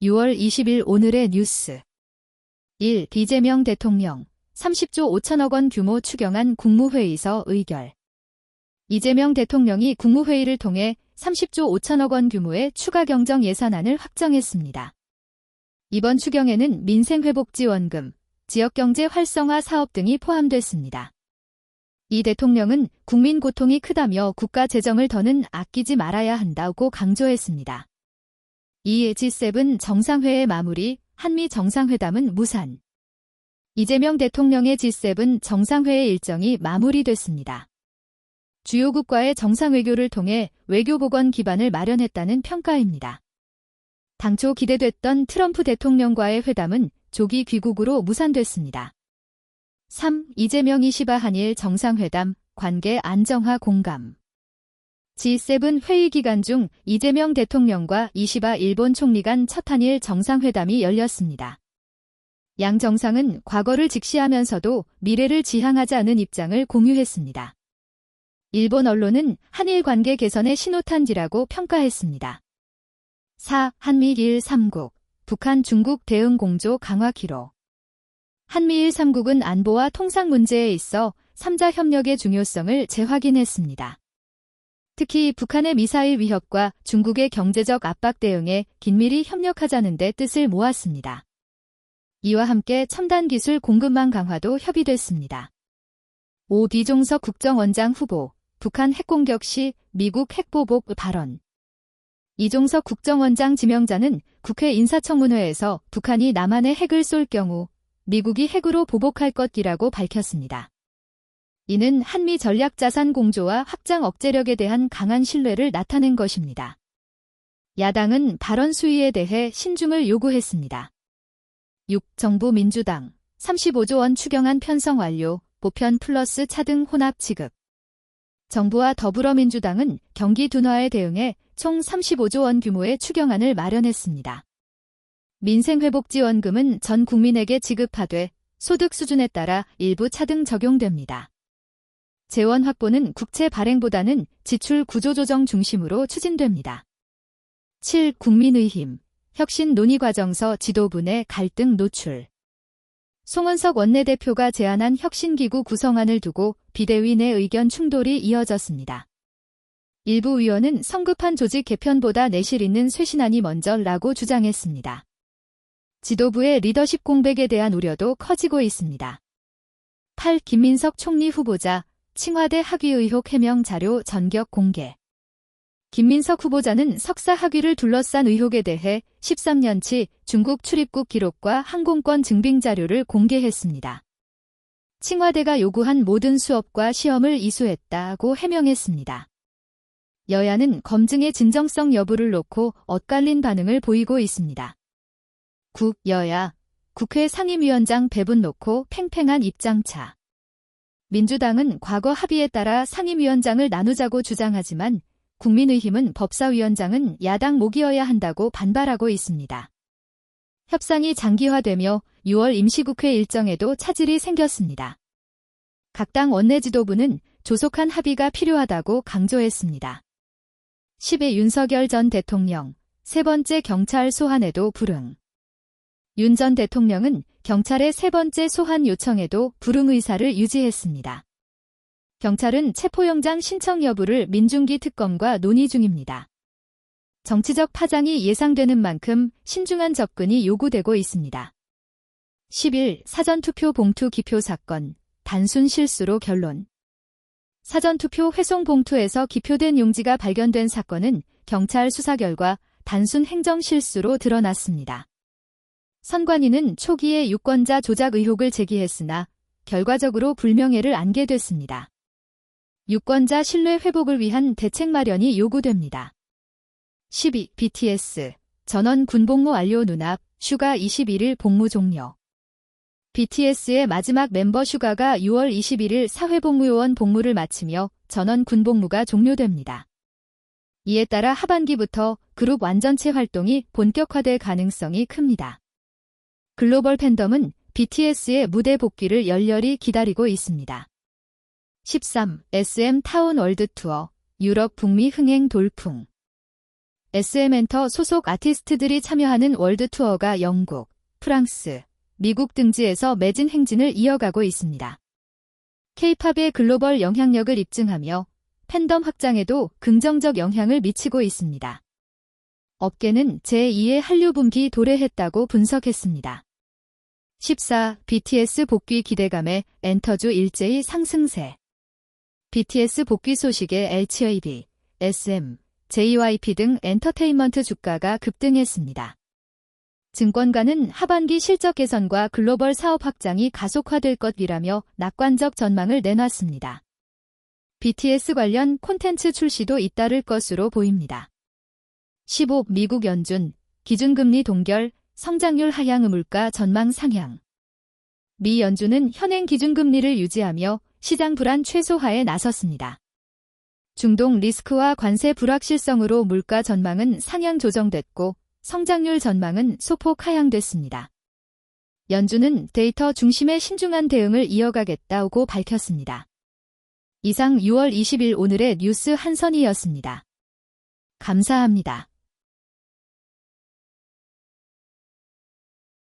6월 20일 오늘의 뉴스. 1. 이재명 대통령 30조 5천억 원 규모 추경안 국무회의서 의결. 이재명 대통령이 국무회의를 통해 30조 5천억 원 규모의 추가 경정 예산안을 확정했습니다. 이번 추경에는 민생회복지원금, 지역경제 활성화 사업 등이 포함됐습니다. 이 대통령은 국민 고통이 크다며 국가 재정을 더는 아끼지 말아야 한다고 강조했습니다. 이에 G7 정상회의 마무리, 한미 정상회담은 무산. 이재명 대통령의 G7 정상회의 일정이 마무리됐습니다. 주요 국가의 정상외교를 통해 외교보건 기반을 마련했다는 평가입니다. 당초 기대됐던 트럼프 대통령과의 회담은 조기 귀국으로 무산됐습니다. 3. 이재명 이시바 한일 정상회담, 관계 안정화 공감. G7 회의 기간 중 이재명 대통령과 이시바 일본 총리 간 첫 한일 정상회담이 열렸습니다. 양 정상은 과거를 직시하면서도 미래를 지향하지 않은 입장을 공유했습니다. 일본 언론은 한일 관계 개선의 신호탄지라고 평가했습니다. 4. 한미일 3국, 북한 중국 대응 공조 강화 기로. 한미일 3국은 안보와 통상 문제에 있어 3자 협력의 중요성을 재확인했습니다. 특히 북한의 미사일 위협과 중국의 경제적 압박 대응에 긴밀히 협력하자는 데 뜻을 모았습니다. 이와 함께 첨단 기술 공급망 강화도 협의됐습니다. 5. 이종석 국정원장 후보, 북한 핵공격 시 미국 핵보복 발언. 이종석 국정원장 지명자는 국회 인사청문회에서 북한이 남한에 핵을 쏠 경우 미국이 핵으로 보복할 것이라고 밝혔습니다. 이는 한미 전략자산 공조와 확장 억제력에 대한 강한 신뢰를 나타낸 것입니다. 야당은 발언 수위에 대해 신중을 요구했습니다. 6. 정부 민주당 35조 원 추경안 편성 완료, 보편 플러스 차등 혼합 지급. 정부와 더불어민주당은 경기 둔화에 대응해 총 35조 원 규모의 추경안을 마련했습니다. 민생회복지원금은 전 국민에게 지급하되 소득 수준에 따라 일부 차등 적용됩니다. 재원 확보는 국채 발행보다는 지출 구조조정 중심으로 추진됩니다. 7. 국민의힘, 혁신 논의과정서 지도부 내 갈등 노출. 송원석 원내대표가 제안한 혁신기구 구성안을 두고 비대위 내 의견 충돌이 이어졌습니다. 일부 의원은 성급한 조직 개편보다 내실 있는 쇄신안이 먼저라고 주장했습니다. 지도부의 리더십 공백에 대한 우려도 커지고 있습니다. 8. 김민석 총리 후보자, 칭화대 학위 의혹 해명 자료 전격 공개. 김민석 후보자는 석사 학위를 둘러싼 의혹에 대해 13년치 중국 출입국 기록과 항공권 증빙 자료를 공개했습니다. 칭화대가 요구한 모든 수업과 시험을 이수했다고 해명했습니다. 여야는 검증의 진정성 여부를 놓고 엇갈린 반응을 보이고 있습니다. 9. 여야, 국회 상임위원장 배분 놓고 팽팽한 입장차. 민주당은 과거 합의에 따라 상임위원장을 나누자고 주장하지만 국민의힘은 법사위원장은 야당 목이어야 한다고 반발하고 있습니다. 협상이 장기화되며 6월 임시국회 일정에도 차질이 생겼습니다. 각 당 원내 지도부는 조속한 합의가 필요하다고 강조했습니다. 10회 윤석열 전 대통령, 세 번째 경찰 소환에도 불응. 윤 전 대통령은 경찰의 세 번째 소환 요청에도 불응 의사를 유지했습니다. 경찰은 체포영장 신청 여부를 민중기 특검과 논의 중입니다. 정치적 파장이 예상되는 만큼 신중한 접근이 요구되고 있습니다. 10일 사전투표 봉투 기표 사건, 단순 실수로 결론. 사전투표 회송 봉투에서 기표된 용지가 발견된 사건은 경찰 수사 결과 단순 행정 실수로 드러났습니다. 선관위는 초기에 유권자 조작 의혹을 제기했으나 결과적으로 불명예를 안게 됐습니다. 유권자 신뢰 회복을 위한 대책 마련이 요구됩니다. 12. BTS, 전원 군복무 완료 눈앞, 슈가 21일 복무 종료. BTS의 마지막 멤버 슈가가 6월 21일 사회복무요원 복무를 마치며 전원 군복무가 종료됩니다. 이에 따라 하반기부터 그룹 완전체 활동이 본격화될 가능성이 큽니다. 글로벌 팬덤은 BTS의 무대 복귀를 열렬히 기다리고 있습니다. 13. SM 타운 월드 투어, 유럽 북미 흥행 돌풍. SM 소속 아티스트들이 참여하는 월드 투어가 영국, 프랑스, 미국 등지에서 매진 행진을 이어가고 있습니다. K-팝의 글로벌 영향력을 입증하며 팬덤 확장에도 긍정적 영향을 미치고 있습니다. 업계는 제2의 한류 붐기 도래했다고 분석했습니다. 14. BTS 복귀 기대감에 엔터주 일제히 상승세. BTS 복귀 소식에 LCAB, SM, JYP 등 엔터테인먼트 주가가 급등했습니다. 증권가는 하반기 실적 개선과 글로벌 사업 확장이 가속화될 것이라며 낙관적 전망을 내놨습니다. BTS 관련 콘텐츠 출시도 잇따를 것으로 보입니다. 15. 미국 연준, 기준금리 동결, 성장률 하향 물가 전망 상향. 미 연준은 현행 기준금리를 유지하며 시장 불안 최소화에 나섰습니다. 중동 리스크와 관세 불확실성으로 물가 전망은 상향 조정됐고 성장률 전망은 소폭 하향됐습니다. 연준은 데이터 중심의 신중한 대응을 이어가겠다고 밝혔습니다. 이상 6월 20일 오늘의 뉴스 한선희였습니다. 감사합니다.